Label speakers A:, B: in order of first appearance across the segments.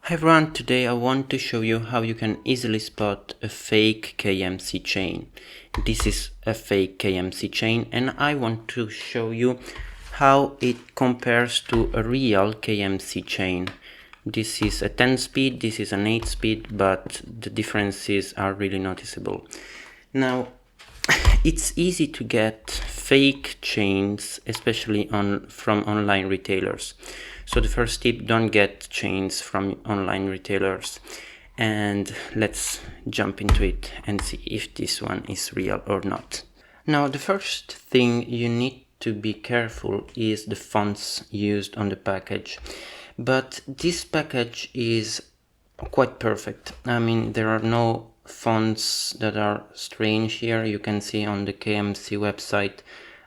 A: Hi everyone, today I want to show you how you can easily spot a fake KMC chain. This is a fake KMC chain and I want to show you how it compares to a real KMC chain. This is a 10 speed, this is an 8 speed, but the differences are really noticeable. Now, it's easy to get fake chains, especially from online retailers. So the first tip, don't get chains from online retailers. And let's jump into it and see if this one is real or not. Now, the first thing you need to be careful is the fonts used on the package. But this package is quite perfect. I mean, there are no fonts that are strange here. You can see on the KMC website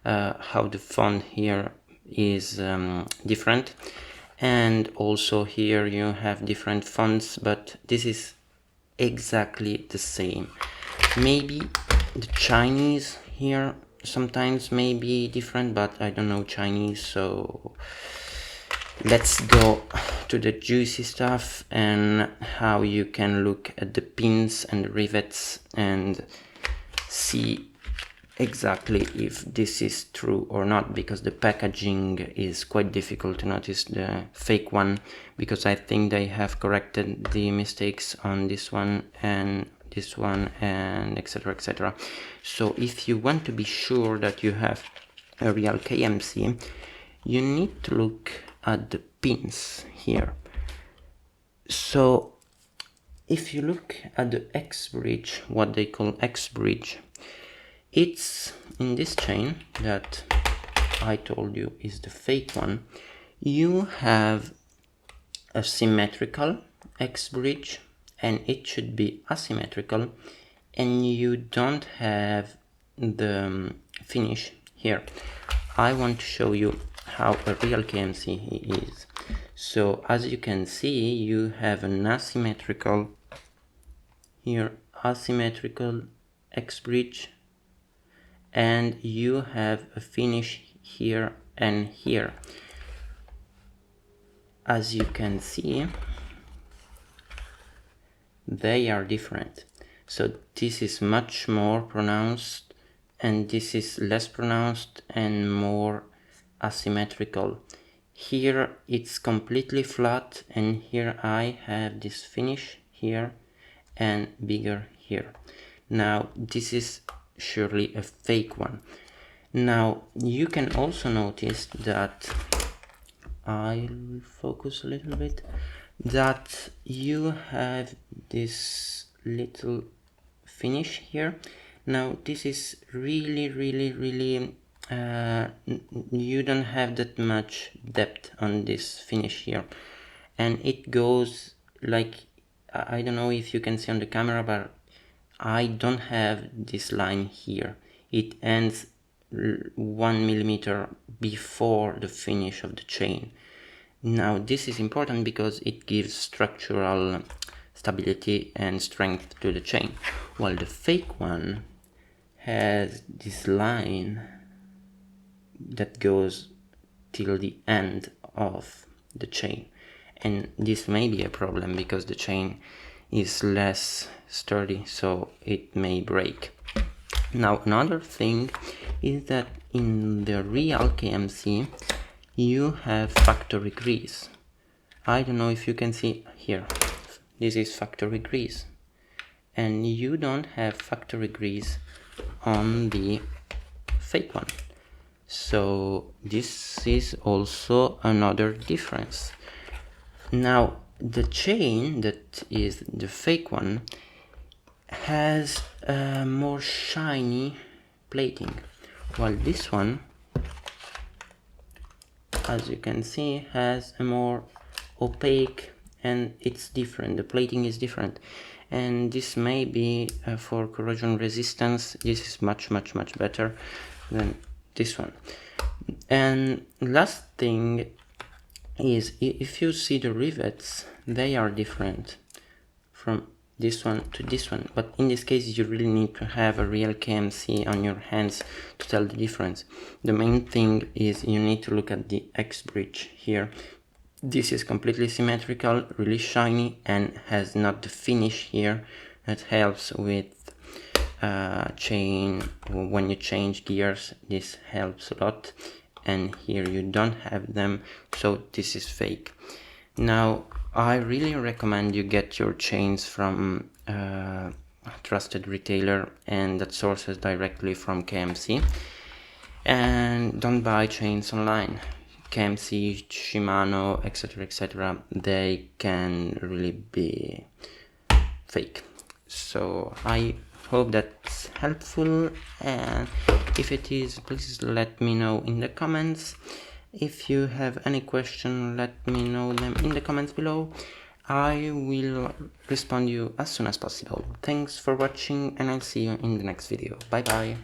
A: how the font here is different, and also here you have different fonts, but this is exactly the same. Maybe the Chinese here sometimes may be different, but I don't know Chinese, so let's go to the juicy stuff and how you can look at the pins and the rivets and see exactly if this is true or not, because the packaging is quite difficult to notice the fake one, because I think they have corrected the mistakes on this one and etc, etc. So if you want to be sure that you have a real KMC, you need to look at the pins here. So if you look at the X bridge, what they call X bridge, it's in this chain that I told you is the fake one. You have a symmetrical X bridge and it should be asymmetrical, and you don't have the finish here. I want to show you how a real KMC is. So as you can see, you have an asymmetrical here, asymmetrical X bridge, and you have a finish here and here. As you can see, they are different. So this is much more pronounced and this is less pronounced and more asymmetrical. Here it's completely flat, and here I have this finish here and bigger here. Now this is surely a fake one. Now you can also notice that, I'll focus a little bit, that you have this little finish here. Now this is really you don't have that much depth on this finish here, and it goes like, I don't know if you can see on the camera, but I don't have this line here. It ends 1 millimeter before the finish of the chain. Now this is important because it gives structural stability and strength to the chain, while the fake one has this line that goes till the end of the chain, and this may be a problem because the chain is less sturdy, so it may break. Now another thing is that in the real KMC you have factory grease. I don't know if you can see here, this is factory grease, and you don't have factory grease on the fake one. So this is also another difference. Now the chain that is the fake one has a more shiny plating, while this one, as you can see, has a more opaque, and it's different, the plating is different, and this may be for corrosion resistance. This is much better than this one. And last thing is, if you see the rivets, they are different from this one to this one, but in this case you really need to have a real KMC on your hands to tell the difference. The main thing is you need to look at the X bridge here. This is completely symmetrical, really shiny, and has not the finish here that helps with chain. When you change gears, this helps a lot, and here you don't have them, so this is fake. Now I really recommend you get your chains from a trusted retailer and that sources directly from KMC, and don't buy chains online. KMC, Shimano, etc., they can really be fake. So I hope that's helpful, and if it is, please let me know in the comments. If you have any question, let me know them in the comments below. I will respond you as soon as possible. Thanks for watching, and I'll see you in the next video. Bye bye.